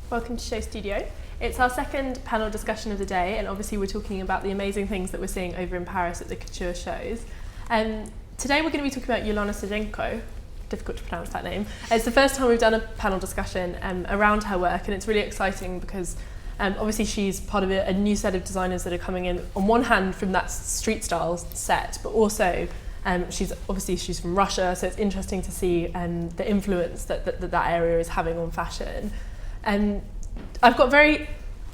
Welcome to SHOWstudio. It's our second panel discussion of the day, and obviously we're talking about the amazing things that we're seeing over in Paris at the couture shows. Today we're going to be talking about Ulyana Sergeenko. Difficult to pronounce that name. It's the first time we've done a panel discussion around her work, and it's really exciting because obviously she's part of a new set of designers that are coming in, on one hand from that street style set, but also she's from Russia, so it's interesting to see the influence that area is having on fashion. I've got a very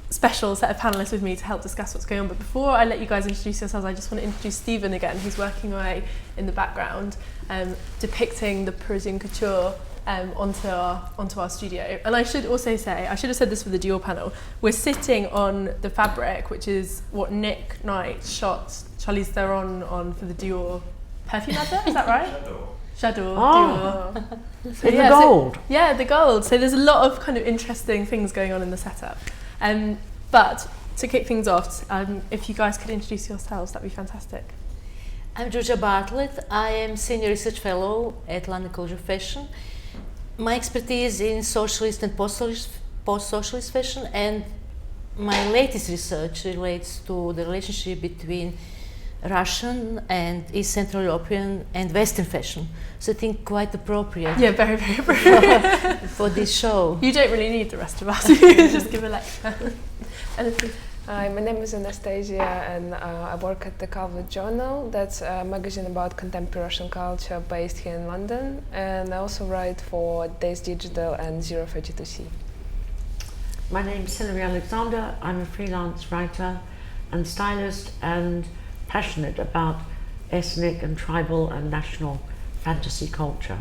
special set of panellists with me to help discuss what's going on, but before I let you guys introduce yourselves, I just want to introduce Stephen again, who's working away in the background, depicting the Parisian couture onto our studio. And I should also say, I should have said this for the Dior panel, we're sitting on the fabric, which is what Nick Knight shot Charlize Theron on for the Dior perfume advert, is that right? Shadow. Oh. So, the gold. The gold. So there's a lot of kind of interesting things going on in the setup. But to kick things off, if you guys could introduce yourselves, that'd be fantastic. I'm Djurdja Bartlett. I am Senior Research Fellow at London College of Fashion. My expertise in socialist and post-socialist fashion, and my latest research relates to the relationship between Russian and East Central European and Western fashion. So I think quite appropriate. Yeah, very, very appropriate. for this show. You don't really need the rest of us. You can just give a lecture. Hi, my name is Anastasiia, and I work at the Calvert Journal. That's a magazine about contemporary Russian culture based here in London. And I also write for Days Digital and 032C. My name's Hilary Alexander. I'm a freelance writer and stylist and passionate about ethnic and tribal and national fantasy culture.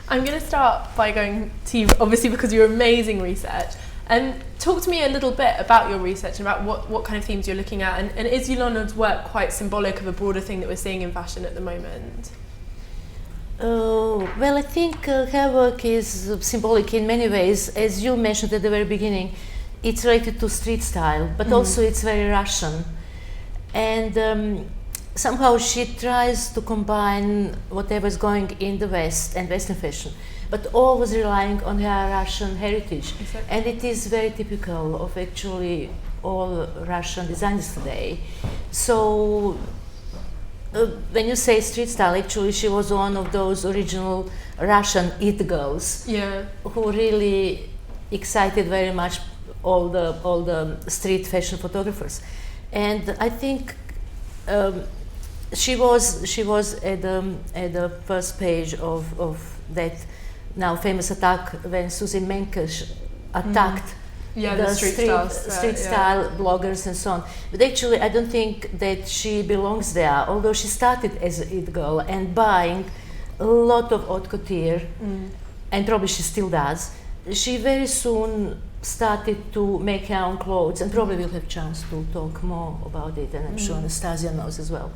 I'm going to start by going to you, obviously because of your amazing research. And talk to me a little bit about your research and about what kind of themes you're looking at. And is Ulyana's work quite symbolic of a broader thing that we're seeing in fashion at the moment? Well, I think her work is symbolic in many ways. As you mentioned at the very beginning, it's related to street style, but also it's very Russian. And somehow she tries to combine whatever's going in the West and Western fashion, but always relying on her Russian heritage. Exactly. And it is very typical of actually all Russian designers today. So when you say street style, actually she was one of those original Russian it girls who really excited very much all the street fashion photographers. And I think she was at the first page of that now famous attack when Susie Menkes attacked the street style bloggers and so on. But actually, I don't think that she belongs there. Although she started as an it girl and buying a lot of haute couture, and probably she still does. She very soon started to make her own clothes, and probably we'll have a chance to talk more about it, and I'm sure Anastasiia knows as well.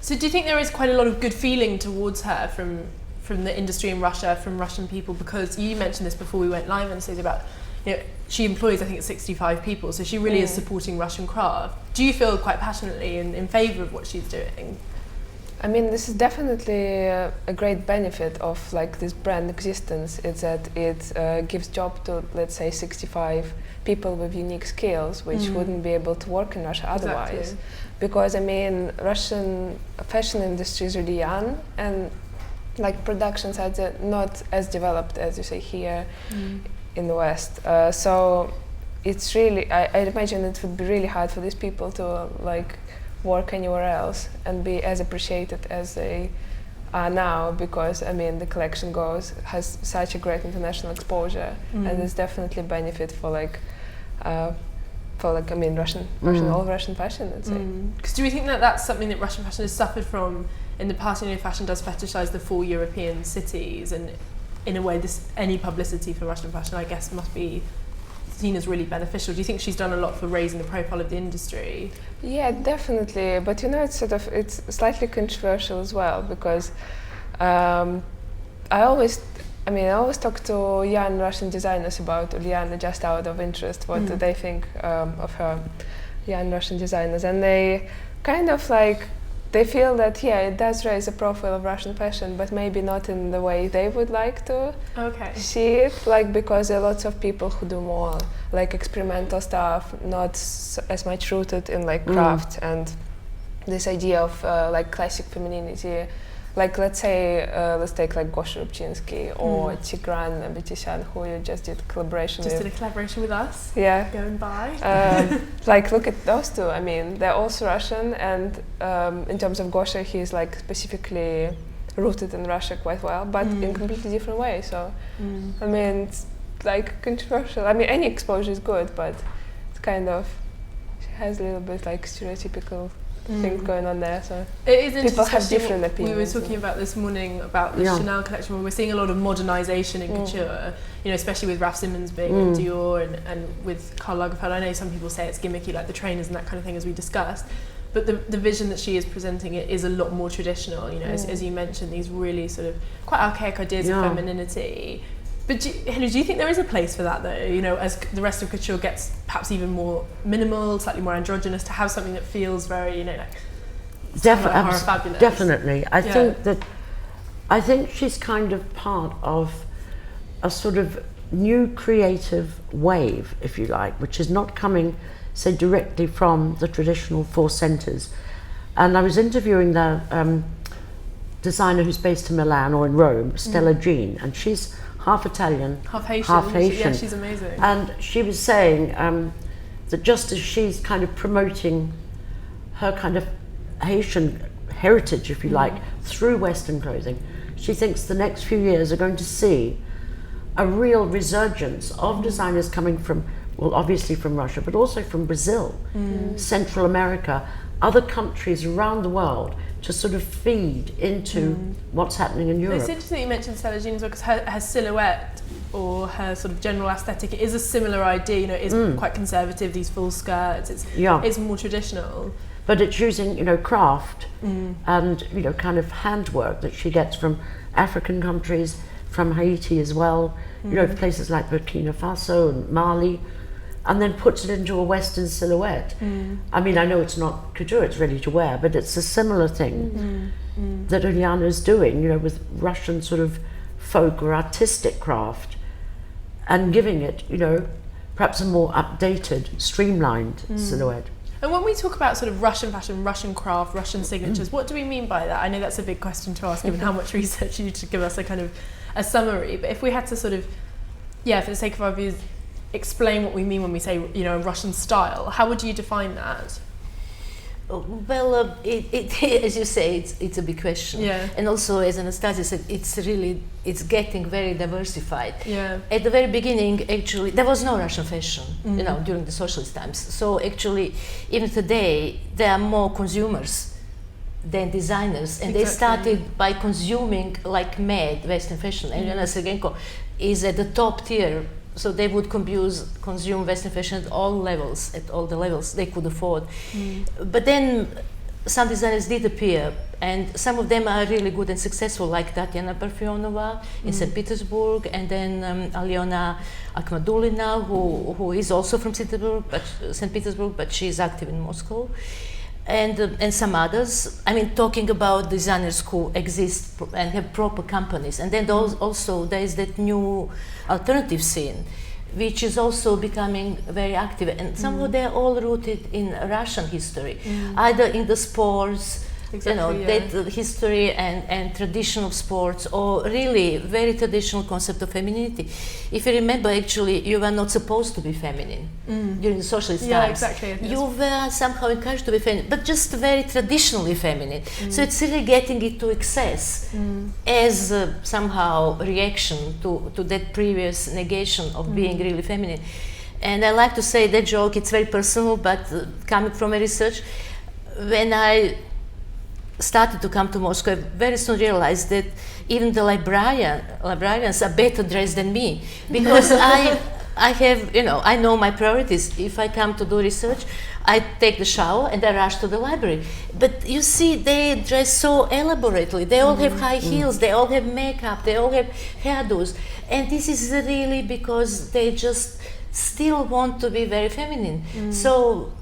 So do you think there is quite a lot of good feeling towards her from the industry in Russia, from Russian people? Because you mentioned this before we went live, and says about, she employs, I think it's 65 people, so she really is supporting Russian craft. Do you feel quite passionately in favour of what she's doing? I mean, this is definitely a great benefit of like this brand existence. It's that it gives job to, let's say, 65 people with unique skills, which wouldn't be able to work in Russia otherwise. Exactly. Because I mean, Russian fashion industry is really young, and like productions are not as developed as you say here in the West. So it's really, I imagine it would be really hard for these people to like work anywhere else and be as appreciated as they are now, because I mean the collection has such a great international exposure, and there's definitely benefit for Russian all Russian fashion, let's say. Because do we think that that's something that Russian fashion has suffered from in the past? Fashion does fetishize the full European cities, and in a way any publicity for Russian fashion, I guess, must be seen as really beneficial. Do you think she's done a lot for raising the profile of the industry? Yeah, definitely. But it's slightly controversial as well, because I always talk to young Russian designers about Ulyana just out of interest, what do they think of her, young Russian designers, and they kind of like they feel that it does raise a profile of Russian fashion, but maybe not in the way they would like to see it, like, because there are lots of people who do more like experimental stuff, not as much rooted in like craft and this idea of like classic femininity. Like, let's say, let's take like Gosha Rubchinsky or Tigran Betisyan, who you just did collaboration Just with. did a collaboration with us. Yeah. Going by. Like, look at those two. I mean, they're also Russian, and in terms of Gosha, he's like specifically rooted in Russia quite well, but in completely different ways. So, I mean, it's like controversial. I mean, any exposure is good, but it's kind of has a little bit like stereotypical things going on there, so it is people have interesting. different opinions. We were talking about this morning about the Chanel collection, where we're seeing a lot of modernisation in couture, you know, especially with Raf Simons being in Dior and with Karl Lagerfeld. I know some people say it's gimmicky, like the trainers and that kind of thing, as we discussed, but the vision that she is presenting it is a lot more traditional, you know, as you mentioned, these really sort of quite archaic ideas of femininity. But Hilary, do you think there is a place for that, though? You know, as the rest of couture gets perhaps even more minimal, slightly more androgynous, to have something that feels very, you know, like horror fabulous. Definitely. I think she's kind of part of a sort of new creative wave, if you like, which is not coming, say, directly from the traditional four centres. And I was interviewing the designer who's based in Milan or in Rome, Stella Jean, and she's half Italian, half Haitian. Yeah, she's amazing. And she was saying that just as she's kind of promoting her kind of Haitian heritage, if you like, through Western clothing, she thinks the next few years are going to see a real resurgence of designers coming from, well, obviously from Russia, but also from Brazil, Central America, other countries around the world, to sort of feed into what's happening in Europe. It's interesting that you mentioned Stella Jean as well, because her silhouette or her sort of general aesthetic is a similar idea, you know, it is quite conservative, these full skirts, it's more traditional. But it's using, you know, craft and, you know, kind of handwork that she gets from African countries, from Haiti as well, you know, places like Burkina Faso and Mali, and then puts it into a Western silhouette. I mean, I know it's not couture, it's ready to wear, but it's a similar thing that Ulyana is doing, you know, with Russian sort of folk or artistic craft, and giving it, you know, perhaps a more updated, streamlined silhouette. And when we talk about sort of Russian fashion, Russian craft, Russian signatures, what do we mean by that? I know that's a big question to ask, given how much research you to give us a kind of a summary, but if we had to sort of, for the sake of our views, explain what we mean when we say, you know, Russian style, how would you define that? Well, as you say, it's a big question. Yeah. And also, as Anastasiia said, it's getting very diversified. Yeah. At the very beginning, actually, there was no Russian fashion, you know, during the socialist times. So actually, even today, there are more consumers than designers, and they started by consuming like mad Western fashion. And Ulyana Sergeenko is at the top tier. So they would consume Western fashion at all the levels they could afford. But then some designers did appear, and some of them are really good and successful, like Tatyana Parfyonova in St. Petersburg, and then Alyona Akhmadulina, who is also from St. Petersburg, but she is active in Moscow. And some others. I mean, talking about designers who exist and have proper companies. And then also there is that new alternative scene, which is also becoming very active. And somehow they're all rooted in Russian history, either in the sports, that history and traditional sports, or really very traditional concept of femininity. If you remember, actually, you were not supposed to be feminine during the socialist times. Yeah, exactly. You were somehow encouraged to be feminine, but just very traditionally feminine. So it's really getting it to excess as somehow reaction to that previous negation of being really feminine. And I like to say that joke, it's very personal, but coming from my research, when I started to come to Moscow, I very soon realized that even the librarians are better dressed than me, because I have, you know, I know my priorities. If I come to do research, I take the shower and I rush to the library. But you see, they dress so elaborately. They all have high heels, they all have makeup, they all have hairdos. And this is really because they just still want to be very feminine. So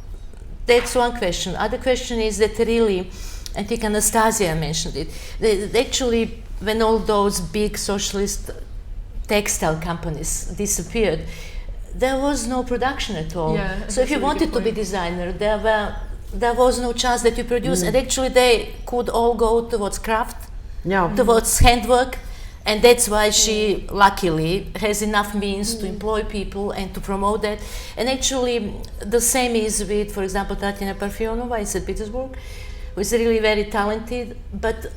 that's one question. Other question is that really I think Anastasiia mentioned it. Actually, when all those big socialist textile companies disappeared, there was no production at all. Yeah, so if you wanted to be designer, there was no chance that you produce, and actually they could all go towards craft, towards handwork, and that's why she luckily has enough means to employ people and to promote that. And actually the same is with, for example, Tatiana Parfionova in St. Petersburg, who is really very talented, but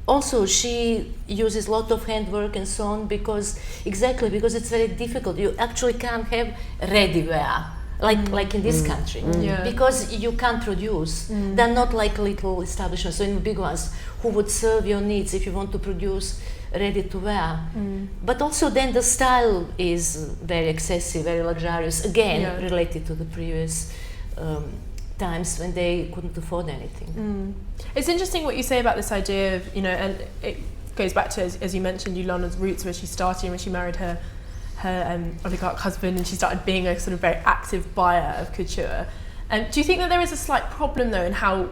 also she uses a lot of handwork and so on because it's very difficult. You actually can't have ready wear like in this country because you can't produce. They're not like little establishments, so in the big ones who would serve your needs if you want to produce ready to wear. But also then the style is very excessive, very luxurious, again related to the previous times when they couldn't afford anything. It's interesting what you say about this idea of, and it goes back to, as you mentioned, Ulyana's roots, where she started when she married her oligarch husband, and she started being a sort of very active buyer of couture. Do you think that there is a slight problem though in how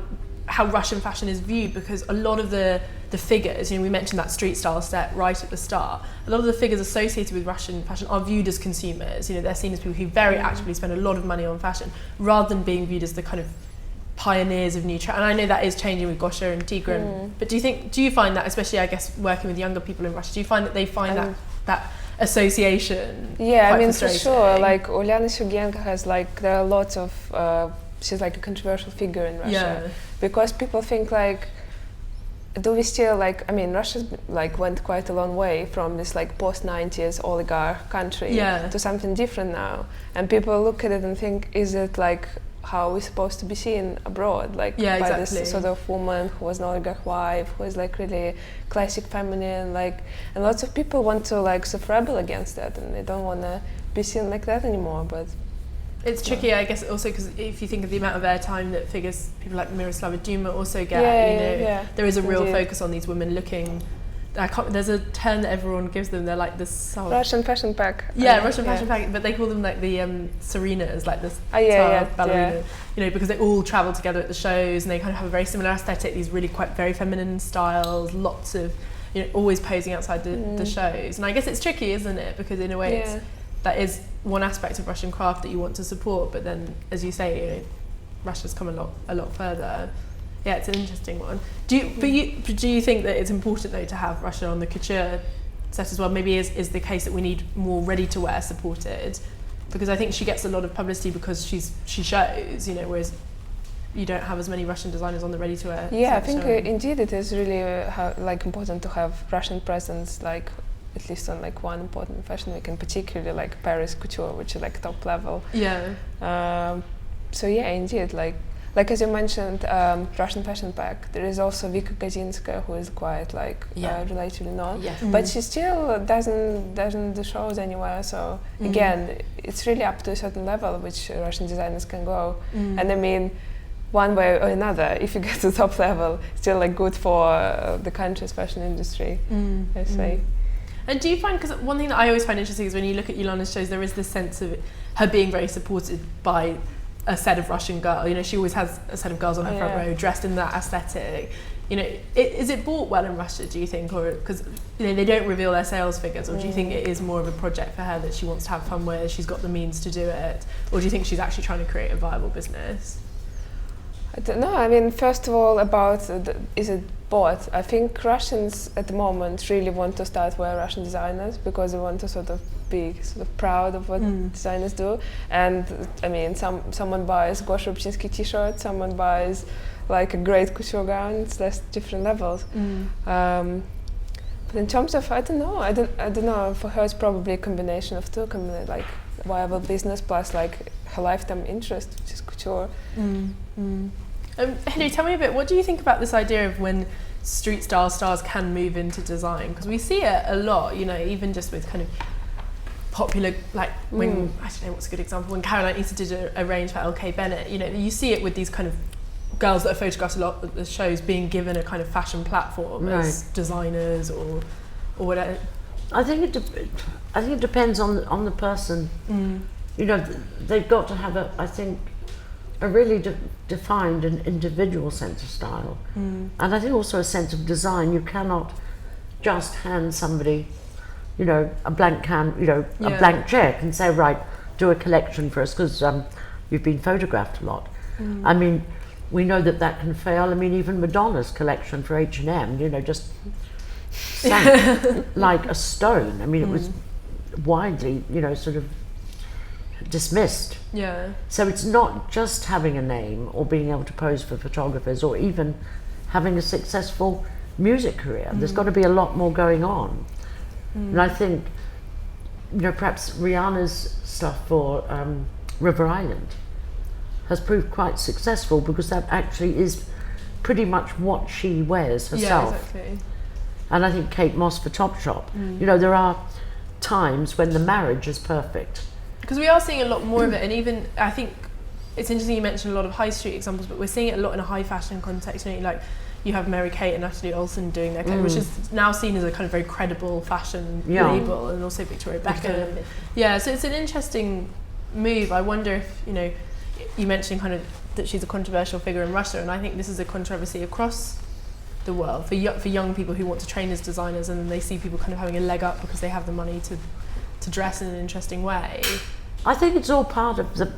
Russian fashion is viewed? Because a lot of the figures, we mentioned that street style set right at the start, a lot of the figures associated with Russian fashion are viewed as consumers. They're seen as people who very actively spend a lot of money on fashion, rather than being viewed as the kind of pioneers of new trend. And I know that is changing with Gosha and Tigran, but do you find that, especially I guess working with younger people in Russia, do you find that they find that association quite for sure, like Ulyana Sergeenko has there are lots of she's like a controversial figure in Russia because people think do we still Russia went quite a long way from this post-90s oligarch country to something different now, and people look at it and think, is it how we're supposed to be seen abroad, by this sort of woman who was an oligarch wife, who is really classic feminine, and lots of people want to sort of rebel against that, and they don't want to be seen like that anymore. But it's tricky, I guess, also because if you think of the amount of airtime that people like Miroslava Duma also get, there is a real focus on these women looking. There's a term that everyone gives them. They're like the Russian fashion pack. Russian fashion pack, but they call them the Serenas, like the star ballerina. Because they all travel together at the shows, and they kind of have a very similar aesthetic. These really quite very feminine styles, lots of, always posing outside the shows. And I guess it's tricky, isn't it? Because in a way, that is one aspect of Russian craft that you want to support. But then, as you say, Russia's come a lot further. Yeah, it's an interesting one. Do you think that it's important though to have Russia on the couture set as well? Maybe is the case that we need more ready-to-wear supported, because I think she gets a lot of publicity because she shows, whereas you don't have as many Russian designers on the ready-to-wear. Yeah, I think indeed it is really important to have Russian presence, at least on one important fashion week, and particularly Paris couture, which is top level. Yeah. So yeah, indeed, as you mentioned, Russian fashion pack. There is also Vika Gazinska, who is quite relatively known, but she still doesn't do shows anywhere. So again, it's really up to a certain level which Russian designers can go. And one way or another, if you get to top level, still good for the country's fashion industry. I say. And do you find, because one thing that I always find interesting is when you look at Ulyana's shows, there is this sense of her being very supported by a set of Russian girls. She always has a set of girls on her front row dressed in that aesthetic. Is it bought well in Russia, do you think, or because they don't reveal their sales figures, or do you think it is more of a project for her that she wants to have fun with, she's got the means to do it, or do you think she's actually trying to create a viable business? I don't know. First of all, about is it bought? I think Russians at the moment really want to start wear Russian designers because they want to sort of be proud of what designers do. And someone buys Gosha Rubchinsky t-shirt, someone buys a great couture gown. It's less different levels. But in terms of, I don't know. For her, it's probably a combination of two, viable business plus her lifetime interest, which is couture. Hilary, tell me a bit, what do you think about this idea of when street style stars can move into design? Because we see it a lot, even just with kind of popular, when, I don't know what's a good example, when Caroline Easter did a range for LK Bennett, you see it with these kind of girls that are photographed a lot at the shows being given a kind of fashion platform as designers or whatever. I think it depends on the person. They've got to have a really defined and individual sense of style. And I think also a sense of design. You cannot just hand somebody, you know, a blank a blank check and say, right, do a collection for us, because you've been photographed a lot. I mean, we know that can fail. I mean, even Madonna's collection for H&M, you know, just sank like a stone. I mean, it was widely, you know, sort of dismissed. Yeah. So it's not just having a name or being able to pose for photographers or even having a successful music career. There's got to be a lot more going on. And I think, you know, perhaps Rihanna's stuff for River Island has proved quite successful, because that actually is pretty much what she wears herself. Yeah, exactly. And I think Kate Moss for Topshop, you know, there are times when the marriage is perfect. Because we are seeing a lot more of it, and even I think it's interesting you mentioned a lot of high street examples, but we're seeing it a lot in a high fashion context. You know, like you have Mary Kate and Natalie Olsen doing their clothes, which is now seen as a kind of very credible fashion label, and also Victoria Beckham. Yeah, so it's an interesting move. I wonder if, you know, you mentioned kind of that she's a controversial figure in Russia, and I think this is a controversy across the world for young people who want to train as designers, and then they see people kind of having a leg up because they have the money to dress in an interesting way. I think it's all part of the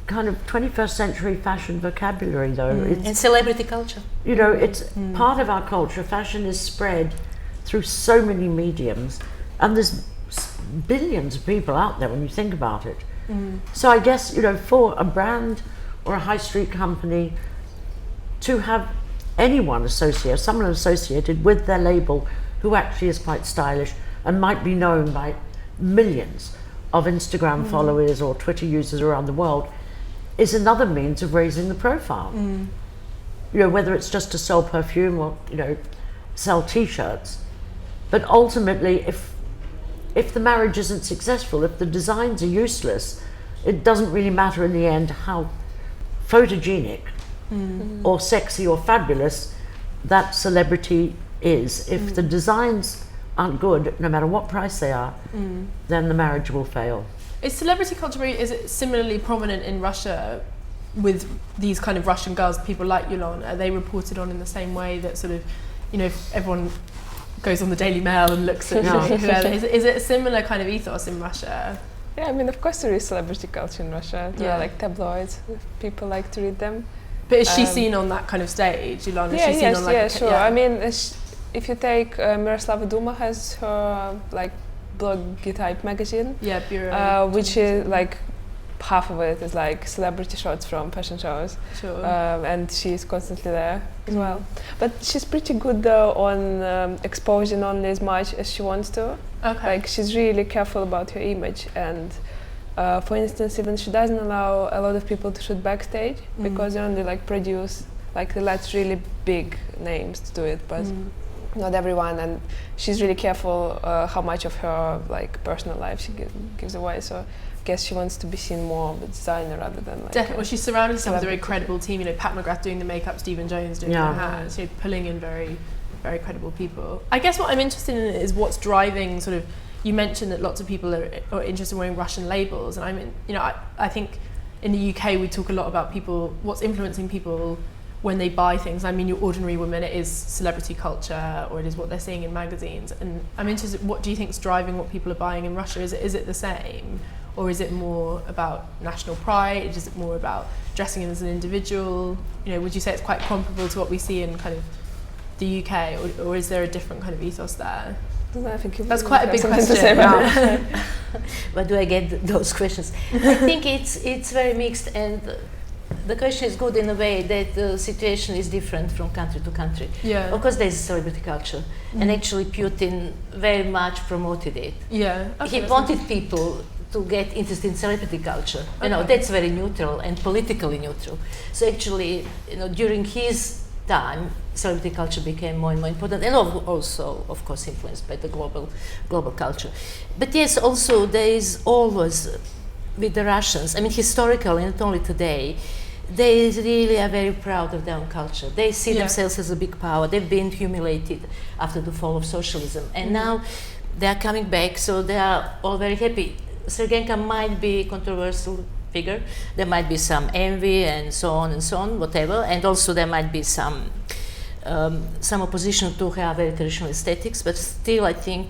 kind of 21st century fashion vocabulary, though. And celebrity culture. You know, it's part of our culture. Fashion is spread through so many mediums, and there's billions of people out there when you think about it. So I guess, you know, for a brand or a high street company to have someone associated with their label who actually is quite stylish and might be known by millions of Instagram followers or Twitter users around the world is another means of raising the profile. You know, whether it's just to sell perfume or, you know, sell t-shirts. But ultimately, if the marriage isn't successful, if the designs are useless, it doesn't really matter in the end how photogenic or sexy or fabulous that celebrity is. If the designs aren't good, no matter what price they are, then the marriage will fail. Is celebrity culture, is it similarly prominent in Russia with these kind of Russian girls, people like Ulyana? Are they reported on in the same way that sort of, you know, if everyone goes on the Daily Mail and looks at whoever, is it a similar kind of ethos in Russia? Yeah, I mean, of course there is celebrity culture in Russia. There are like tabloids, people like to read them. But is she seen on that kind of stage, Ulyana? Yeah, is she seen on like sure. I mean, if you take Miroslava Duma has her like bloggy type magazine, Bureau, which is like half of it is like celebrity shots from fashion shows, and she's constantly there as well. But she's pretty good though on exposing only as much as she wants to. Okay. Like she's really careful about her image, and for instance, even she doesn't allow a lot of people to shoot backstage because they only like produce, like they let really big names to do it, but not everyone. And she's really careful how much of her like personal life she gives away. So I guess she wants to be seen more of a designer rather than like. Definitely. Well, she's surrounded herself with a very credible team. You know, Pat McGrath doing the makeup, Stephen Jones doing the hats. You know, pulling in very, very credible people. I guess what I'm interested in is what's driving sort of. You mentioned that lots of people are interested in wearing Russian labels, and I think in the UK we talk a lot about what's influencing people when they buy things. I mean, your ordinary woman, it is celebrity culture, or it is what they're seeing in magazines. And I'm interested, what do you think is driving what people are buying in Russia? Is it the same, or is it more about national pride? Is it more about dressing in as an individual? You know, would you say it's quite comparable to what we see in kind of the UK, or is there a different kind of ethos there? I think that's quite a big question. Where do I get those questions? I think it's very mixed, and the question is good in a way that the situation is different from country to country. Yeah. Of course, there's celebrity culture, and actually Putin very much promoted it. Yeah. Okay, he wanted people to get interested in celebrity culture. You know, that's very neutral and politically neutral. So actually, you know, during his time, celebrity culture became more and more important, and also, of course, influenced by the global culture. But yes, also there is always, with the Russians, I mean, historically, and not only today, they really are very proud of their own culture. They see themselves as a big power. They've been humiliated after the fall of socialism, and now they are coming back, so they are all very happy. Sergeenko might be controversial figure. There might be some envy and so on, whatever. And also there might be some opposition to her very traditional aesthetics, but still I think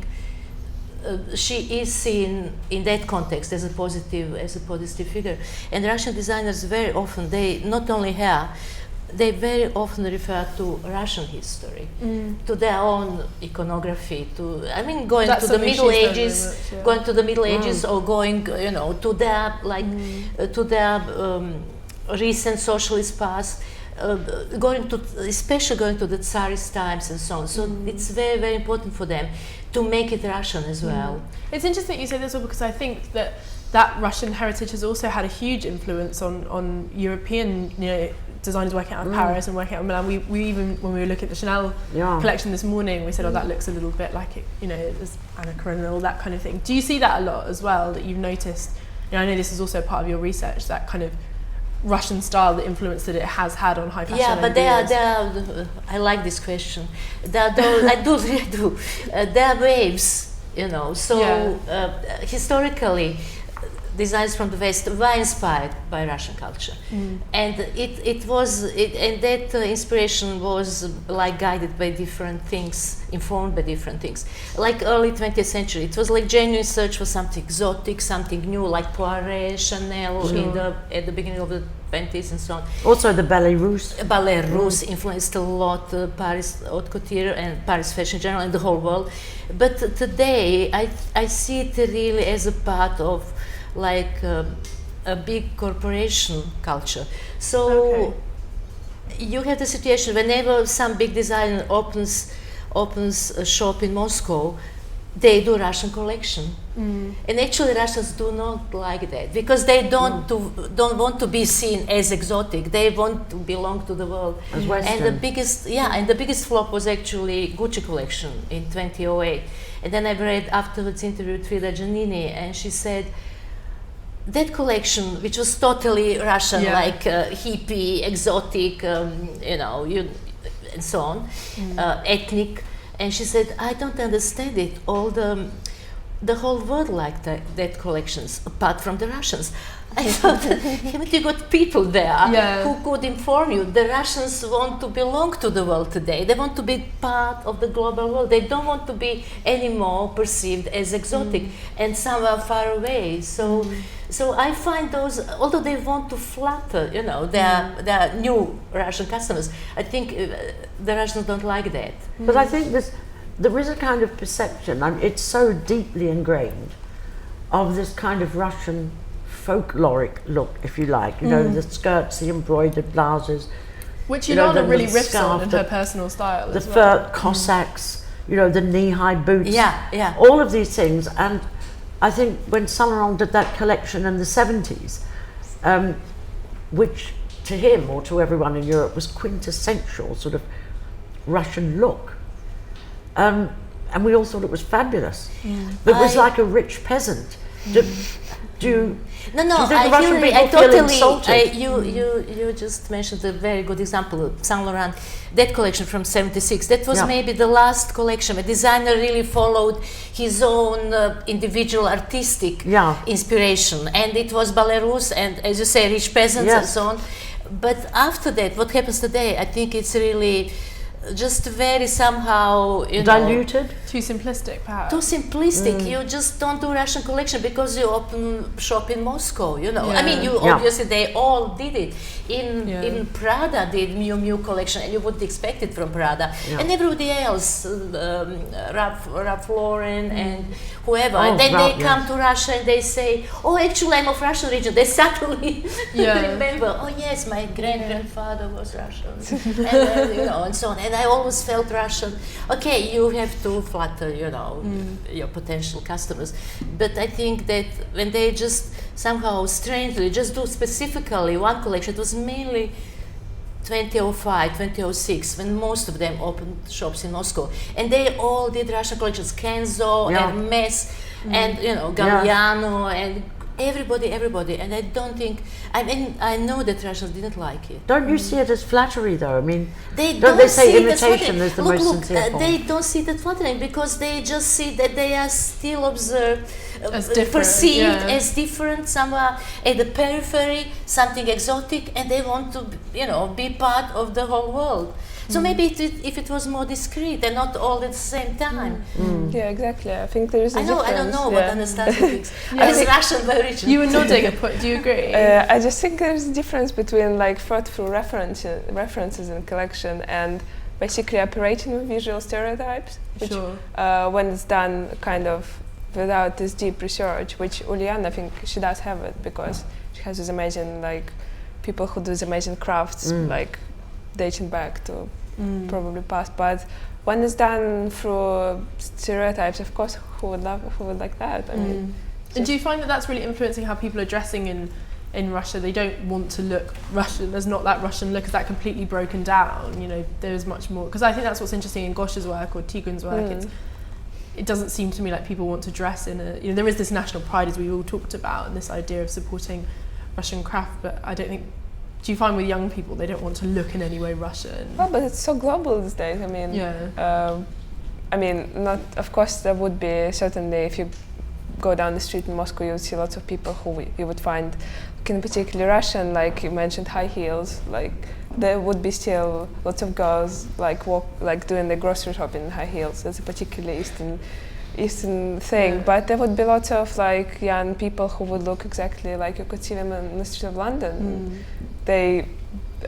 she is seen in that context as a positive figure. And Russian designers very often, they not only her, they very often refer to Russian history, to their own iconography, going to the Middle Ages, going to the Middle Ages, or going, to their to their recent socialist past, especially going to the Tsarist times and so on. So it's very, very important for them to make it Russian as well. It's interesting you say this, because I think that Russian heritage has also had a huge influence on European, designers working out of Paris and working out of Milan. We even, when we were looking at the Chanel collection this morning, we said, that looks a little bit like it, there's Anna Karenina, all that kind of thing. Do you see that a lot as well, that you've noticed? I know this is also part of your research, that kind of Russian style, the influence that it has had on high fashion. Yeah, but I like this question. I do. There are waves, So historically, designs from the West were inspired by Russian culture, and that inspiration was guided by different things, informed by different things. Like early 20th century, it was like genuine search for something exotic, something new, like Poiret, Chanel at the beginning of the 20s and so on. Also the Ballet Russe. Ballet Russe influenced a lot Paris Haute Couture and Paris fashion in general and the whole world. But today, I see it really as a part of a big corporation culture. So you have the situation whenever some big designer opens a shop in Moscow, they do Russian collection. And actually Russians do not like that, because they don't want to be seen as exotic. They want to belong to the world. As Western. And the biggest flop was actually Gucci collection in 2008. And then I read afterwards interview with Frida Giannini, and she said that collection, which was totally Russian, hippie, exotic, and so on, ethnic. And she said, I don't understand it. All the whole world liked that collections, apart from the Russians. I thought, you got people there who could inform you. The Russians want to belong to the world today. They want to be part of the global world. They don't want to be anymore perceived as exotic and somewhere far away. So I find those, although they want to flatter, their new Russian customers, I think the Russians don't like that. But I think there is a kind of perception, it's so deeply ingrained, of this kind of Russian folkloric look, if you like, the skirts, the embroidered blouses. Which Ulyana really riffs on in her personal style the as well. fur Cossacks, the knee-high boots. Yeah. All of these things. And I think when Saint Laurent did that collection in the 70s, which to him or to everyone in Europe was quintessential sort of Russian look. And we all thought it was fabulous. It was like a rich peasant. Do you think the Russian people feel insulted? You just mentioned a very good example of Saint Laurent, that collection from '76. That was maybe the last collection. A designer really followed his own individual artistic inspiration, and it was Ballet Russe and, as you say, rich peasants and so on. But after that, what happens today? I think it's really just very somehow diluted, too simplistic, perhaps. Too simplistic. You just don't do Russian collection because you open shop in Moscow. I mean, obviously they all did it. Even Prada did Miu Miu collection, and you wouldn't expect it from Prada. And everybody else, Ralph Lauren and whoever. And then they come to Russia and they say, "Oh, actually, I'm of Russian region." They suddenly remember, "Oh yes, my grandfather was Russian," and and so on. And I always felt Russian. Okay, you have to flatter, your potential customers. But I think that when they just somehow strangely just do specifically one collection, it was mainly 2005, 2006, when most of them opened shops in Moscow. And they all did Russian collections, Kenzo, Hermes, and, Galliano, and everybody, and I don't think. I mean, I know that Russians didn't like it. Don't you see it as flattery, though? I mean, They don't they say see it as imitation flattering. is the Look, most look, sincere form? they don't see that flattering because they just see that they are still observed, As different, perceived yeah. as different, somewhere at the periphery, something exotic, and they want to, be part of the whole world. So maybe if it was more discreet and not all at the same time. Yeah, exactly. I think there is a I difference. don't know what Anastasiia thinks. Yeah. As Russian by origin. You were nodding. Do you agree? I just think there's a difference between like thoughtful references in collection and basically operating with visual stereotypes, which, Sure. when it's done kind of without this deep research, which Ulyana, I think she does have it because she has this amazing like people who do these amazing crafts like dating back to probably past. But when it's done through stereotypes, of course, who would like that? I mean, and do you find that that's really influencing how people are dressing in Russia? They don't want to look Russian. There's not that Russian look. Is that completely broken down? There's much more. Because I think that's what's interesting in Gosha's work or Tigran's work. It doesn't seem to me like people want to dress in a. There is this national pride, as we all talked about, and this idea of supporting Russian craft. But I don't think. Do you find with young people they don't want to look in any way Russian? well, but it's so global these days. I mean, not. Of course, there would be certainly if you go down the street in Moscow, you would see lots of people who you would find, in particularly Russian, like you mentioned, high heels. Like there would be still lots of girls like doing the grocery shopping in high heels. That's a particularly Eastern thing. Yeah. But there would be lots of like young people who would look exactly like you could see them in the street of London. I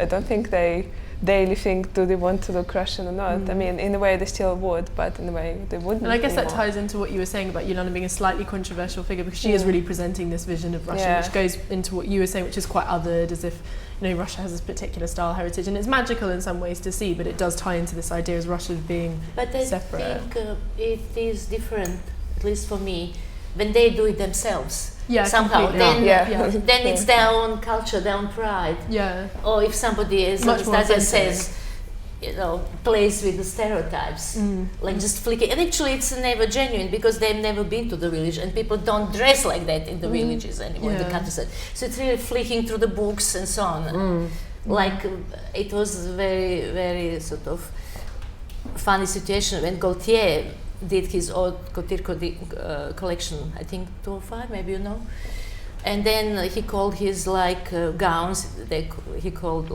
don't think they daily think, do they want to look Russian or not? I mean, in a way they still would, but in a way they wouldn't. And I guess that anymore. ties into what you were saying about Ulyana being a slightly controversial figure, because she is really presenting this vision of Russia, which goes into what you were saying, which is quite othered, as if Russia has this particular style heritage, and it's magical in some ways to see, but it does tie into this idea as Russia being separate. I think it is different, at least for me, when they do it themselves. Yeah, somehow. completely. Then it's their own culture, their own pride. Yeah. Or if somebody, as Much more Anastasiia authentic. says, plays with the stereotypes, like just flicking. And actually, it's never genuine because they've never been to the village, and people don't dress like that in the villages anymore, in the countryside. So it's really flicking through the books and so on. Like it was a very, very sort of funny situation when Gaultier did his Haute Couture collection, I think 2005, maybe and then he called his gowns. He called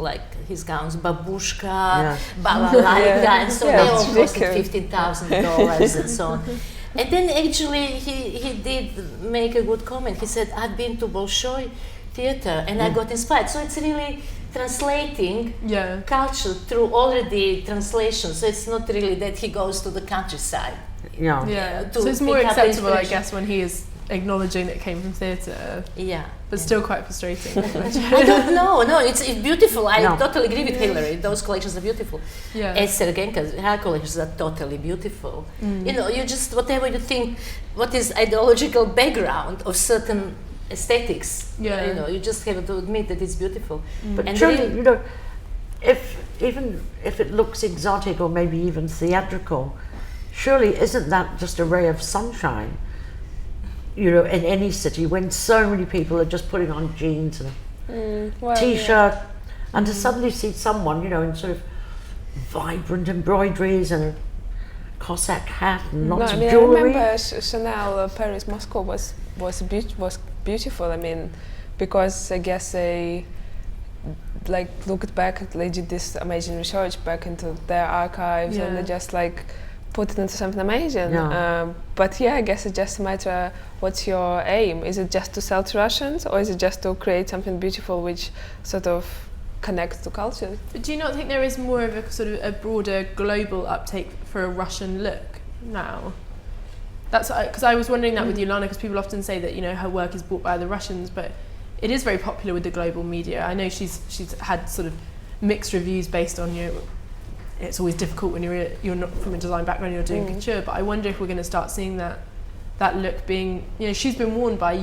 his gowns babushka, balalaika, and so they all costed $15,000 and so on. And then actually he did make a good comment. He said, "I've been to Bolshoi theater and I got inspired." So it's really translating culture through already translation. So it's not really that he goes to the countryside. So it's more acceptable, I guess, when he is acknowledging that it came from theatre. But still quite frustrating. I don't know. No, it's beautiful. I totally agree with Hilary. Those collections are beautiful. As Sergeenko's, her collections are totally beautiful. You just, whatever you think, what is ideological background of certain aesthetics, you just have to admit that it's beautiful. But and surely, if it looks exotic or maybe even theatrical, surely isn't that just a ray of sunshine? In any city, when so many people are just putting on jeans and a t-shirt, and to suddenly see someone, in sort of vibrant embroideries and a Cossack hat and lots of jewelry. I remember Chanel Paris Moscow was beautiful. I mean, because I guess they looked back, they did this amazing research back into their archives, and they just put it into something amazing. But I guess it's just a matter, what's your aim? Is it just to sell to Russians, or is it just to create something beautiful which sort of connects to culture? But do you not think there is more of a sort of a broader global uptake for a Russian look now? That's because I was wondering that with Ulyana, because people often say that her work is bought by the Russians, but it is very popular with the global media. I know she's had sort of mixed reviews based on it's always difficult when you're not from a design background, you're doing couture, but I wonder if we're going to start seeing that that look being, she's been worn by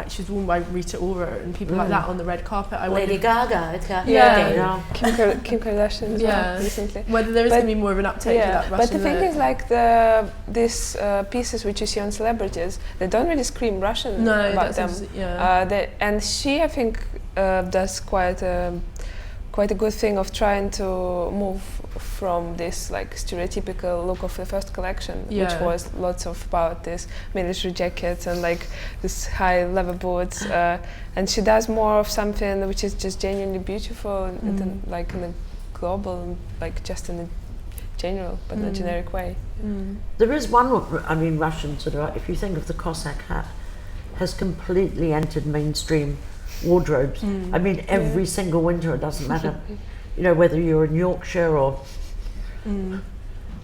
she's worn by Rita Ora and people like that on the red carpet. Lady Gaga at her Kim Kardashian as well recently. Whether there is going to be more of an uptake for that Russian but the thing look. is, like these pieces which you see on celebrities, they don't really scream Russian about them. And she, I think, does quite a good thing of trying to move from this like stereotypical look of the first collection, which was lots of about this military jackets and like this high leather boots, and she does more of something which is just genuinely beautiful, like in a global, like just in a general but not generic way. There is one, Russian sort of, if you think of the Cossack hat, has completely entered mainstream wardrobes. Every single winter, it doesn't matter, whether you're in Yorkshire or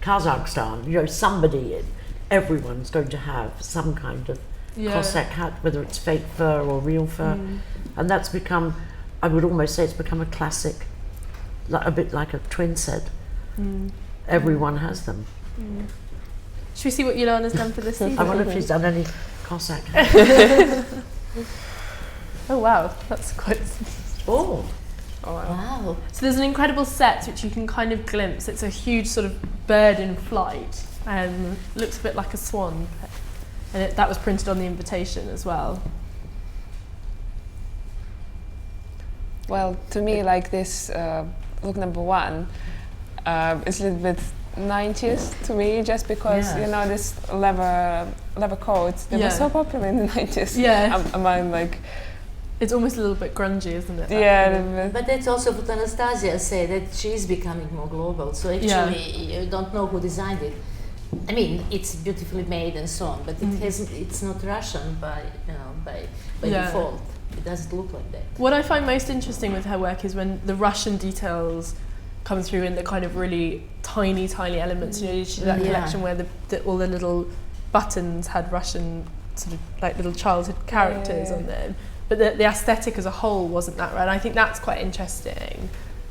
Kazakhstan, everyone's going to have some kind of Cossack hat, whether it's fake fur or real fur. And that's become, I would almost say it's become a classic, a bit like a twin set. Everyone has them. Should we see what Ulyana's done for this season? I wonder if she's done any Cossack hats. Oh wow, that's quite... Oh wow. So there's an incredible set which you can kind of glimpse. It's a huge sort of bird in flight and looks a bit like a swan. And that was printed on the invitation as well. Well, to me, like this look number one is a little bit 90s to me, just because this leather coats, they were so popular in the 90s. Among like, it's almost a little bit grungy, isn't it? But that's also what Anastasiia said, that she's becoming more global. So actually, you don't know who designed it. It's beautifully made and so on, but it's not Russian by default. It doesn't look like that. What I find most interesting with her work is when the Russian details come through in the kind of really tiny elements. She did that collection where all the little buttons had Russian sort of like little childhood characters on them. But the aesthetic as a whole wasn't that right. And I think that's quite interesting.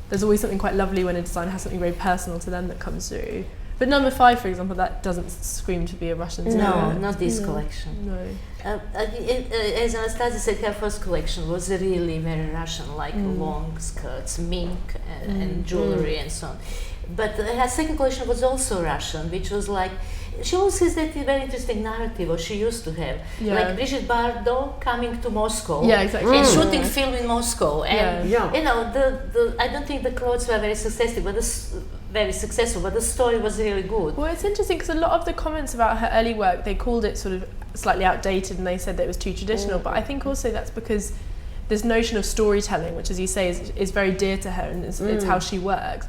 There's always something quite lovely when a designer has something very personal to them that comes through. But number 5, for example, that doesn't scream to be a Russian design. No, not this collection. No. As Anastasiia said, her first collection was really very Russian, like long skirts, mink and jewelry and so on. But her second collection was also Russian, which was like, she also has that very interesting narrative, or she used to have, like Brigitte Bardot coming to Moscow, exactly, and shooting film in Moscow, and I don't think the clothes were very successful, but the story was really good. Well, it's interesting because a lot of the comments about her early work, they called it sort of slightly outdated, and they said that it was too traditional. But I think also that's because this notion of storytelling, which, as you say, is very dear to her, and it's how she works.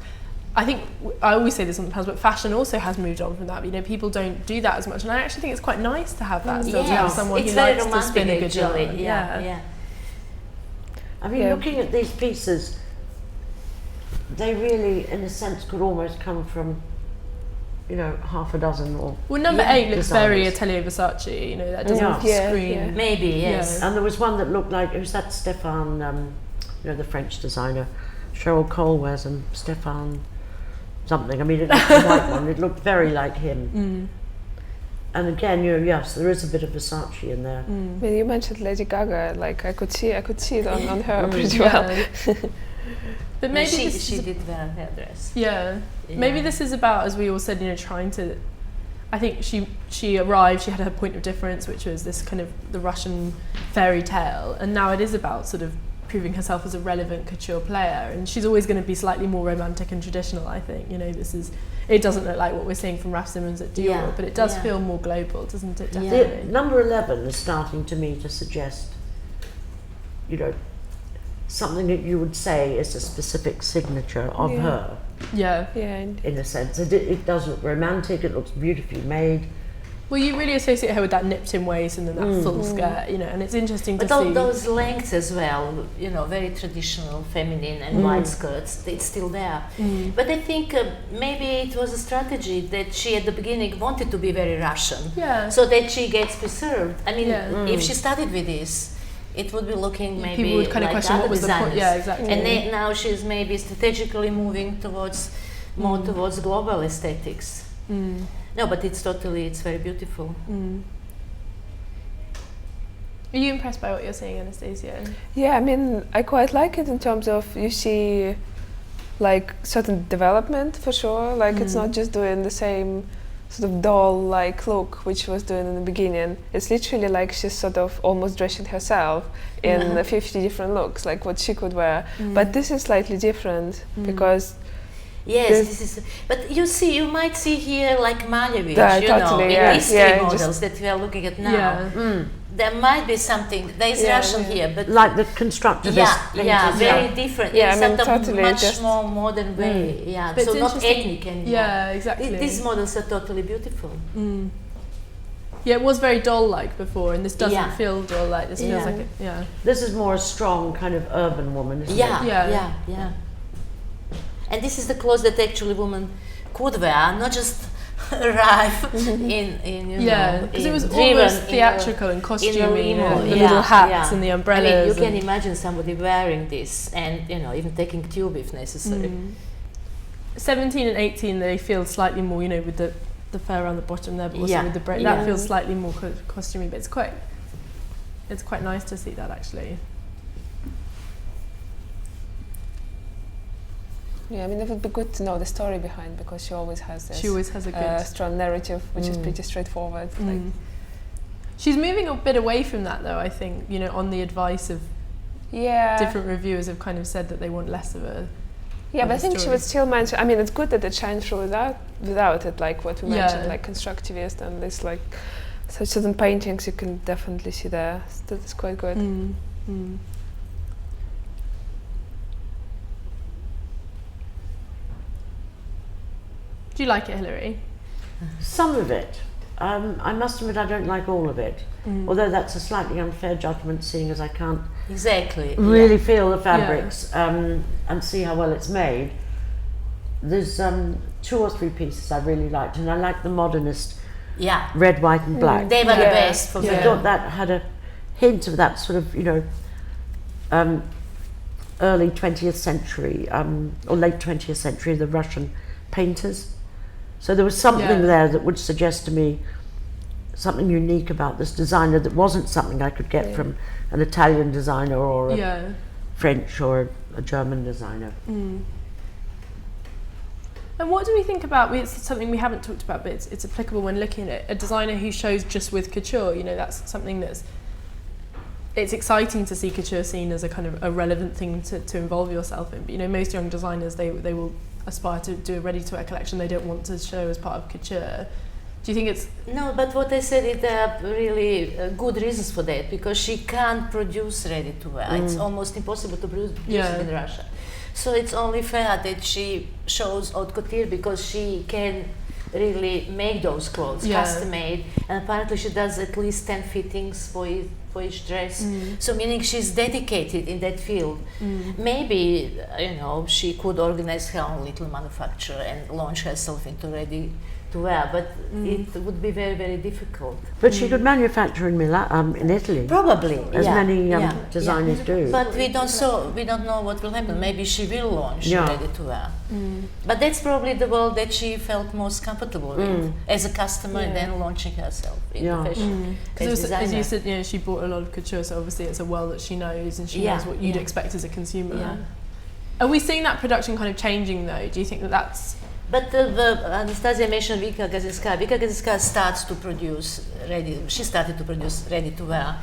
I think I always say this on the panels, but fashion also has moved on from that. People don't do that as much, and I actually think it's quite nice to have that. Still, to have someone who likes to spin a good yarn. Looking at these pieces, they really, in a sense, could almost come from, half a dozen or. Well, number 8 looks designers. very Atelier Versace. That doesn't scream. Yeah. Maybe, yes. And there was one that looked like, who's that Stefan, the French designer, Cheryl Cole wears them, Stefan something. It looked a white one. It looked very like him. And again, yes, there is a bit of Versace in there. When you mentioned Lady Gaga, like I could see it on her pretty well. But maybe she did wear a hairdress. Maybe this is about, as we all said, trying to. I think she arrived. She had her point of difference, which was this kind of the Russian fairy tale, and now it is about sort of proving herself as a relevant couture player, and she's always going to be slightly more romantic and traditional. I think it doesn't look like what we're seeing from Raf Simons at Dior, but it does feel more global, doesn't it? Definitely. Number 11 is starting to me to suggest, something that you would say is a specific signature of her. In a sense, it does look romantic. It looks beautifully made. Well, you really associate her with that nipped-in waist and then that full skirt, and it's interesting to see. But those lengths as well, very traditional, feminine and wide skirts, it's still there. But I think maybe it was a strategy that she at the beginning wanted to be very Russian, so that she gets preserved. If she started with this, it would be looking maybe people would kind of like question what was designers. the point. Yeah, exactly. And now she's maybe strategically moving more towards global aesthetics. No, but it's very beautiful. Are you impressed by what you're seeing, Anastasiia? Yeah, I mean, I quite like it in terms of you see like certain development for sure. Like it's not just doing the same sort of doll-like look which she was doing in the beginning. It's literally like she's sort of almost dressing herself in 50 different looks, like what she could wear. But this is slightly different because yes, this is. But you see, you might see here like Malevich, totally, in these three yeah, models that we are looking at now. Yeah. There might be something. There is Russian here, but like the constructivist painters. very different. Yeah, in I mean, sort of totally much just more modern way. Yeah, But so it's not interesting- ethnic anymore. Yeah, exactly. These models are totally beautiful. Yeah, it was very doll-like before, and this doesn't Yeah. feel doll-like. This feels Yeah. like it, This is more a strong kind of urban woman, isn't Yeah, it? yeah. And this is the clothes that actually women could wear, not just arrive in you Yeah, know, because it was driven almost in theatrical and in a costumey, limo. the little hats and the I mean, umbrellas. you can and- imagine somebody wearing this, and even taking tube if necessary. 17 and 18, they feel slightly more, with the fur around the bottom there, but also Yeah. with the braid. Yeah. That feels slightly more costumey, but it's quite nice to see that actually. yeah, I mean, it would be good to know the story behind, because she always has this She always has a good. strong narrative, which is pretty straightforward. Like, She's moving a bit away from that, though. I think on the advice of different reviewers have kind of said that they want less of a. Yeah, but I think she story. would still mention. I mean, it's good that it shines through without it, like what we mentioned, Yeah. like constructivist and this like such certain paintings you can definitely see there. So that's quite good. Do you like it, Hilary? Some of it. I must admit I don't like all of it. Although that's a slightly unfair judgment, seeing as I can't Exactly. really feel the fabrics and see how well it's made. There's 2 or 3 pieces I really liked, and I like the modernist Yeah. red, white and black. They were the Yeah. best for I me. thought that had a hint of that sort of, early 20th century or late 20th century, the Russian painters. So there was something there that would suggest to me something unique about this designer that wasn't something I could get from an Italian designer or a French or a German designer. And what do we think about? It's something we haven't talked about, but it's applicable when looking at a designer who shows just with couture. That's something it's exciting to see couture seen as a kind of a relevant thing to involve yourself in. But most young designers they will aspire to do a ready-to-wear collection. They don't want to show as part of couture. Do you think it's No, but what I said is there are really good reasons for that, because she can't produce ready to wear. It's almost impossible to produce it in Russia. So it's only fair that she shows Haute Couture, because she can really make those clothes, custom made. And apparently she does at least 10 fittings for each dress. So meaning she's dedicated in that field. Maybe, she could organize her own little manufacture and launch herself into ready to wear, but it would be very, very difficult. But she could manufacture in Milan, in Italy, Probably, as many designers do. But we don't know what will happen. Maybe she will launch ready to wear. But that's probably the world that she felt most comfortable with as a customer, and then launching herself in fashion as designer. as you said, she bought a lot of couture, so obviously it's a world that she knows, and she knows what you'd expect as a consumer. Yeah. Are we seeing that production kind of changing though? Do you think that that's But Anastasiia mentioned Vika Gazinskaya. Vika Gazinskaya starts to produce she started to produce ready to wear.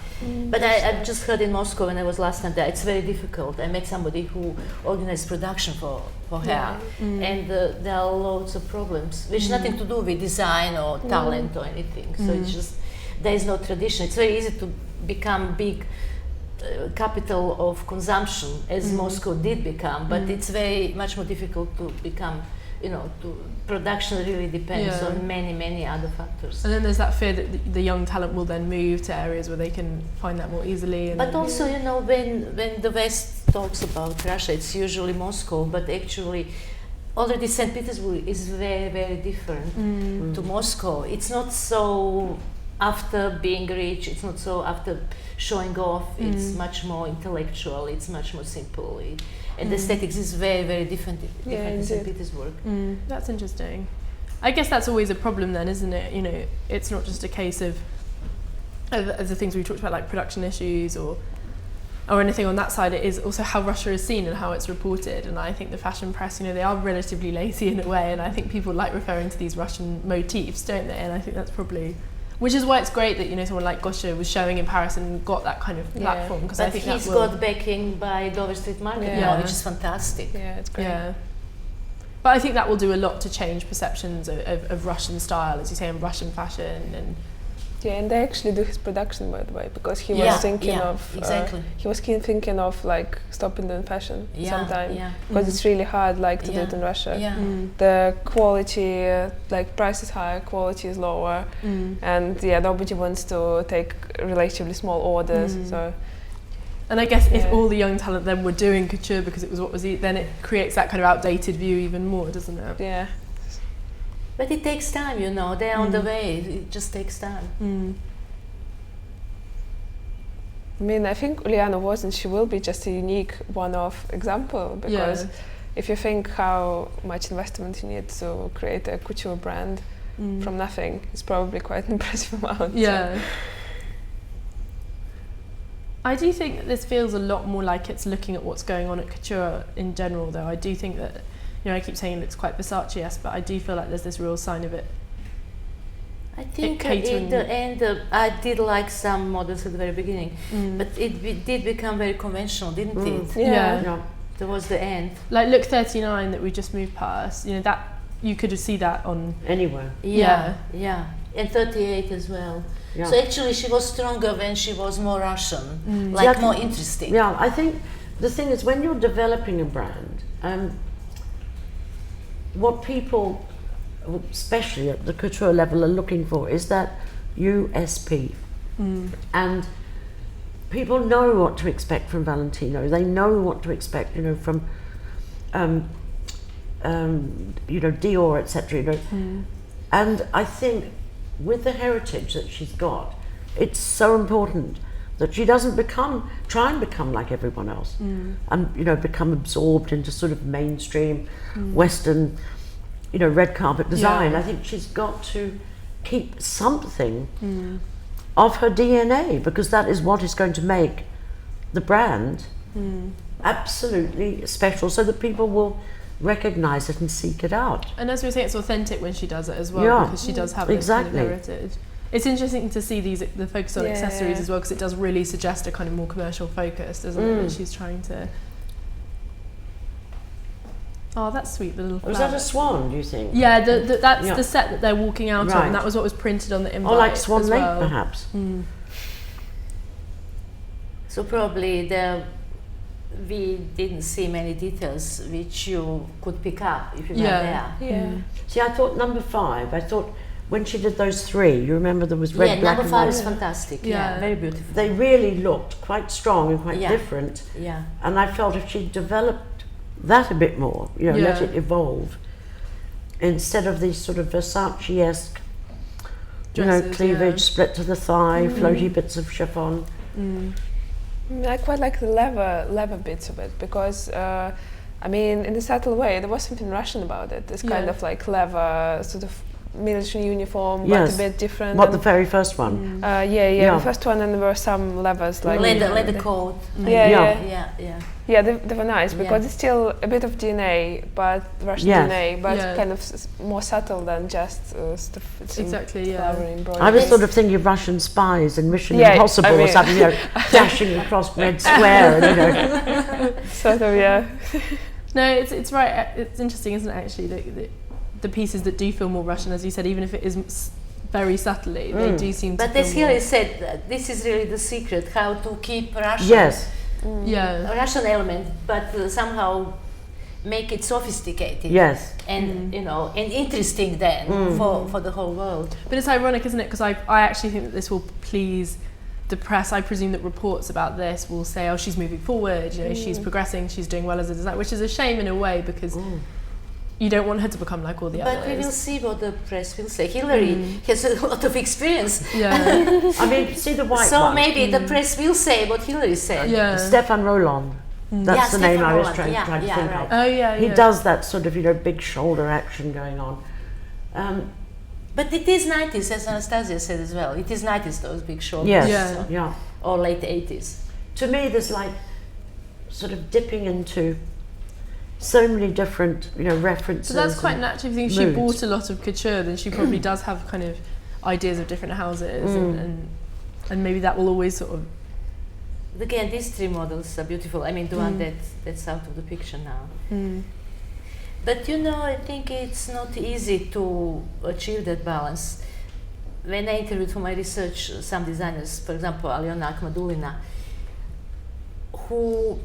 But I just heard in Moscow when I was last time there, it's very difficult. I met somebody who organized production for her, and there are loads of problems, which nothing to do with design or talent or anything. So it's just, there is no tradition. It's very easy to become big capital of consumption, as Moscow did become, but it's very much more difficult to become, production really depends on many, many other factors. And then there's that fear that the young talent will then move to areas where they can find that more easily. And But also, when the West talks about Russia, it's usually Moscow, but actually already St. Petersburg is very, very different to Moscow. It's not so after being rich, it's not so after showing off, it's much more intellectual, it's much more simple. And the aesthetics is very, very different in St. Petersburg. That's interesting. I guess that's always a problem then, isn't it? It's not just a case of of the things we talked about, like production issues or anything on that side, it is also how Russia is seen and how it's reported. And I think the fashion press, they are relatively lazy in a way, and I think people like referring to these Russian motifs, don't they? And I think that's probably, which is why it's great that someone like Gosha was showing in Paris and got that kind of platform, because I think he's got backing by Dover Street Market now, which is fantastic. Yeah, it's great. Yeah. But I think that will do a lot to change perceptions of Russian style, as you say, and Russian fashion. And they actually do his production, by the way, because he was thinking of thinking of like stopping doing fashion sometime, because it's really hard to do it in Russia. The quality, price is higher, quality is lower, and nobody wants to take relatively small orders. So, and I guess if all the young talent then were doing couture because it was what was then it creates that kind of outdated view even more, doesn't it? Yeah. But it takes time, they're on the way, it just takes time. I mean, I think Ulyana wasn't, she will be just a unique one-off example, because if you think how much investment you need to create a couture brand from nothing, it's probably quite an impressive amount. Yeah. I do think that this feels a lot more like it's looking at what's going on at couture in general, though. I do think that I keep saying it looks quite Versace-esque, but I do feel like there's this real sign of it. I think in the end, I did like some models at the very beginning, but it did become very conventional, didn't it? Yeah. Towards the end. Like look 39 that we just moved past, that you could see that on anywhere. Yeah. And 38 as well. Yeah. So actually she was stronger when she was more Russian, more interesting. Yeah, I think the thing is, when you're developing a brand, what people, especially at the couture level, are looking for is that USP. And people know what to expect from Valentino. They know what to expect, from Dior, etc. And I think with the heritage that she's got, it's so important that she doesn't try and become like everyone else, and become absorbed into sort of mainstream Western, red carpet design. I think she's got to keep something of her DNA, because that is what is going to make the brand absolutely special, so that people will recognize it and seek it out. And as we were saying, it's authentic when she does it as well, because she does have this kind of heritage. It's interesting to see the focus on accessories as well, because it does really suggest a kind of more commercial focus, doesn't it? That she's trying to. Oh, that's sweet, the little flower. Was that a swan, do you think? Yeah, that's the set that they're walking out of, and that was what was printed on the invite. Or like Swan Lake, well. perhaps. So probably we didn't see many details which you could pick up if you were there. Yeah. See, I thought number 5, I thought when she did those 3, you remember there was red, black, number and 5 white. is fantastic. Yeah, very beautiful. They really looked quite strong and quite different. Yeah. And I felt if she developed that a bit more, let it evolve, instead of these sort of Versace-esque, cleavage split to the thigh, floaty bits of chiffon. I quite like the leather bits of it, because in a subtle way there was something Russian about it. It's kind of like leather, sort of military uniform, but a bit different. What, the very first one? The first one, and there were some levers like leather coat. Yeah, they were nice, because it's still a bit of DNA, but Russian DNA, but kind of more subtle than just stuff. Exactly, I was sort of thinking of Russian spies and Mission Impossible or something, dashing across Red Square. Sort of, No, it's right. It's interesting, isn't it? Actually, the pieces that do feel more Russian, as you said, even if it is very subtly, they do seem to. But as Hilary said, this is really the secret: how to keep Russian. Yes. A Russian element, but somehow make it sophisticated. Yes. And and interesting then for the whole world. But it's ironic, isn't it? Because I actually think that this will please the press. I presume that reports about this will say, "Oh, she's moving forward. She's progressing. She's doing well as a designer," which is a shame in a way, because you don't want her to become like all the others. But we will see what the press will say. Hilary has a lot of experience. Yeah. See the white so one. Maybe the press will say what Hilary said. Yeah. Stefan Roland. That's the name I was trying to think of. Oh yeah. He does that sort of big shoulder action going on. But it is 90s, as Anastasiia said as well. It is 90s, those big shoulders. Yes, Yeah. yeah. Or late 80s. To me, there's like sort of dipping into so many different, references. So that's quite natural. If you think she moods. bought a lot of couture, then she probably does have kind of ideas of different houses, and maybe that will always sort of. Again, these three models are beautiful. I mean, the one that's out of the picture now. But I think it's not easy to achieve that balance. When I interviewed for my research some designers, for example, Ulyana Sergeenko, who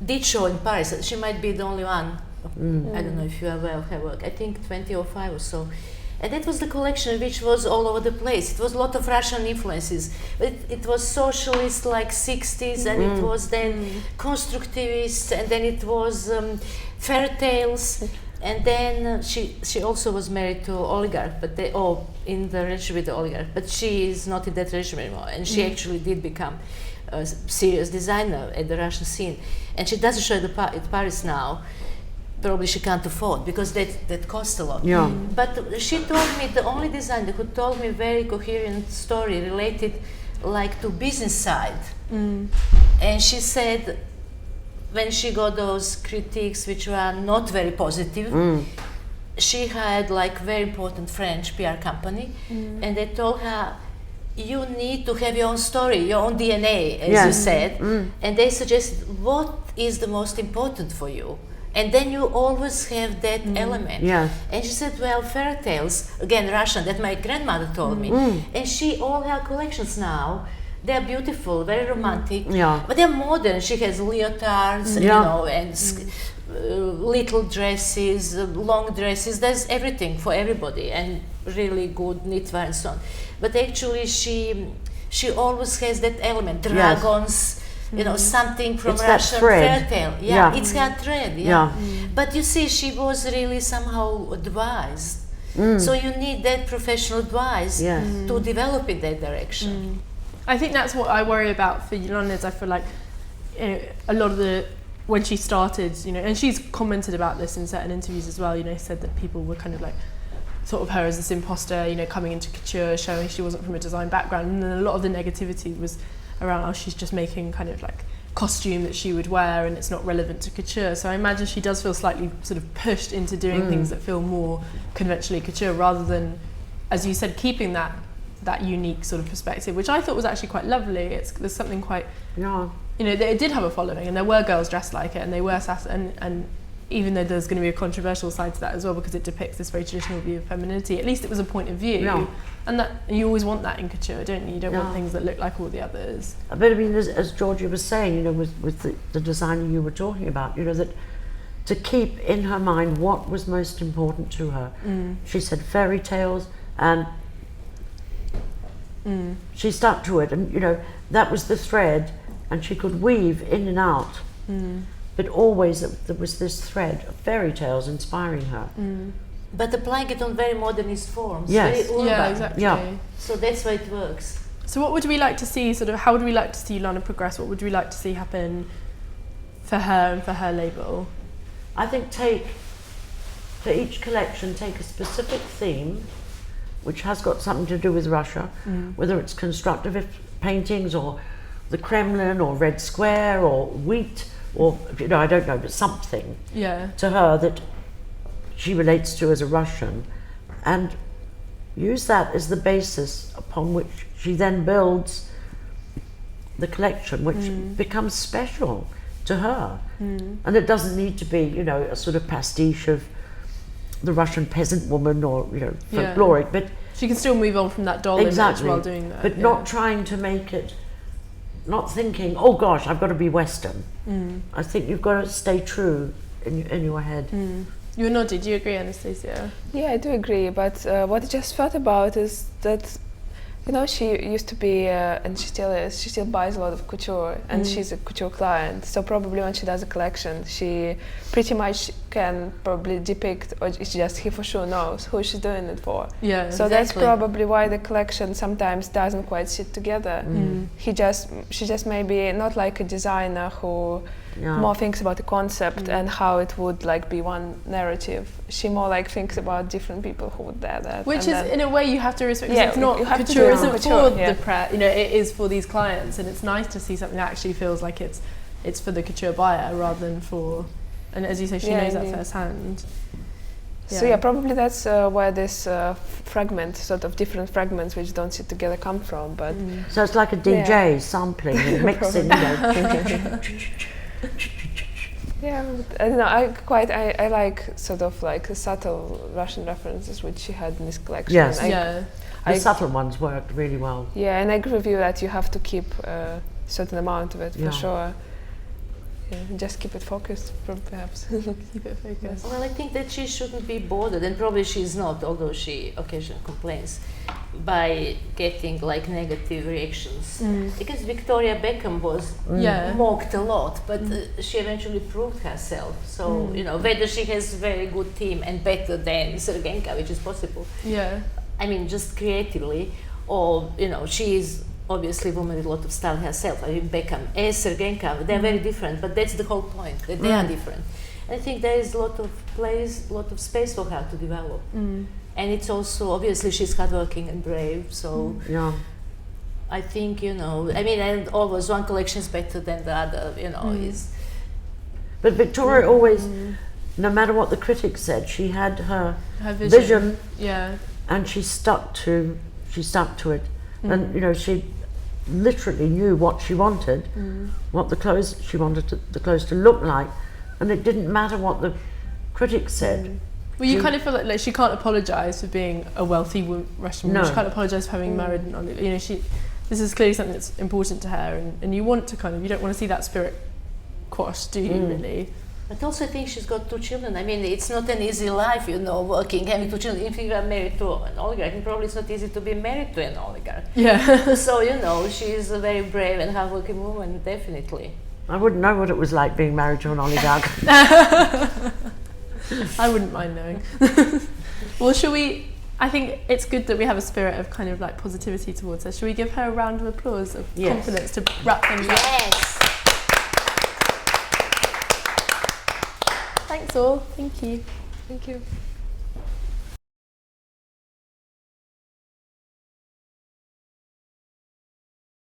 did show in Paris. She might be the only one. I don't know if you are aware of her work. I think 2005 or so. And that was the collection which was all over the place. It was a lot of Russian influences. It was socialist, like 60s, and it was then constructivist, and then it was fairy tales. And then she also was married to oligarch, but in the relationship with the oligarch. But she is not in that regime anymore, and she actually did become a serious designer at the Russian scene. And she doesn't show at Paris now. Probably she can't afford, because that costs a lot. Yeah. But she told me, the only designer who told me very coherent story related like to business side. And she said, when she got those critiques which were not very positive, she had like very important French PR company, and they told her, you need to have your own story, your own DNA, as you said. And they suggested, what is the most important for you? And then you always have that element. Yeah. And she said, well, fairy tales, again, Russian, that my grandmother told me. And all her collections now, they're beautiful, very romantic, but they're modern. She has leotards, and little dresses, long dresses. There's everything for everybody, and really good knitwear and so on. But actually, she always has that element, dragons. Something from it's Russian fairy tale. It's her thread. But you see, she was really somehow advised. So you need that professional advice to develop in that direction. I think that's what I worry about for Ulyana. Is I feel like a lot of when she started, and she's commented about this in certain interviews as well. Said that people were kind of like sort of her as this imposter, coming into couture, showing she wasn't from a design background, and then a lot of the negativity was around, she's just making kind of like costume that she would wear and it's not relevant to couture. So I imagine she does feel slightly sort of pushed into doing things that feel more conventionally couture, rather than, as you said, keeping that unique sort of perspective, which I thought was actually quite lovely. There's something quite, it did have a following, and there were girls dressed like it, and they were sassy, and even though there's going to be a controversial side to that as well, because it depicts this very traditional view of femininity, at least it was a point of view. And that you always want that in couture, don't you? You don't want things that look like all the others. But I mean, as Djurdja was saying, with the designer you were talking about, that to keep in her mind what was most important to her. She said fairy tales, and she stuck to it, and that was the thread, and she could weave in and out. But always there was this thread of fairy tales inspiring her. But applying it on very modernist forms, Yes. very urban. Yeah, exactly. Yeah. So that's why it works. So what would we like to see, how would we like to see Ulyana progress? What would we like to see happen for her and for her label? I think for each collection, take a specific theme, which has got something to do with Russia, whether it's constructivist paintings or the Kremlin or Red Square or wheat, or I don't know, but something to her that she relates to as a Russian, and use that as the basis upon which she then builds the collection, which becomes special to her. And it doesn't need to be, a sort of pastiche of the Russian peasant woman or, folkloric, but she can still move on from that doll image while doing that. But not trying to make it, not thinking, oh gosh, I've got to be Western. I think you've got to stay true in your head. You nodded. Do you agree, Anastasiia? Yeah, I do agree. But what I just thought about is that, she used to be, and she still is. She still buys a lot of couture, and she's a couture client. So probably when she does a collection, she pretty much can probably depict, or it's just he for sure knows who she's doing it for. Yeah. So that's probably why the collection sometimes doesn't quite sit together. She just maybe not like a designer who more thinks about the concept and how it would like be one narrative. She more like thinks about different people who would do that. Which is, in a way, you have to respect. Yeah, it's not you have to couture do isn't couture, for yeah. the press. You know, it is for these clients, and it's nice to see something that actually feels like it's for the couture buyer rather than for. And as you say, she knows that firsthand. So yeah, probably that's where this fragment, sort of different fragments which don't sit together, come from. But so it's like a DJ sampling and mixing. Yeah, I don't know. I like sort of like the subtle Russian references which she had in this collection. Yes, the subtle ones worked really well. Yeah, and I agree with you that you have to keep a certain amount of it for sure. Yeah, just keep it focused, perhaps. Keep it focused. Well, I think that she shouldn't be bothered, and probably she's not, although she occasionally complains, by getting like negative reactions. Because Victoria Beckham was mocked a lot, but she eventually proved herself. So, you know, whether she has a very good team and better than Sergeenko, which is possible. Yeah. I mean, just creatively, or, you know, she is obviously a woman with a lot of style herself. I mean, Beckham and Sergeenko, they're very different, but that's the whole point, that they are different. I think there is a lot of place, a lot of space for her to develop. And it's also, obviously, she's hardworking and brave, so I think, you know, I mean, and always one collection is better than the other, you know, is... But Victoria always, no matter what the critics said, she had her vision, and she stuck to it. And, you know, she literally knew what she wanted, what the clothes she wanted the clothes to look like, and it didn't matter what the critics said. Well, you kind of feel like she can't apologise for being a wealthy Russian woman. She can't apologise for having married an oligarch. You know, this is clearly something that's important to her, and you want to you don't want to see that spirit quashed, do you, really? But also I think she's got 2 children. I mean, it's not an easy life, you know, working, having 2 children. If you are married to an oligarch, and probably it's not easy to be married to an oligarch. Yeah. So, you know, she's a very brave and hardworking woman, definitely. I wouldn't know what it was like being married to an oligarch. I wouldn't mind knowing. Well, I think it's good that we have a spirit of kind of like positivity towards her. Should we give her a round of applause of confidence to wrap things up? Yes! Thanks all. Thank you. Thank you.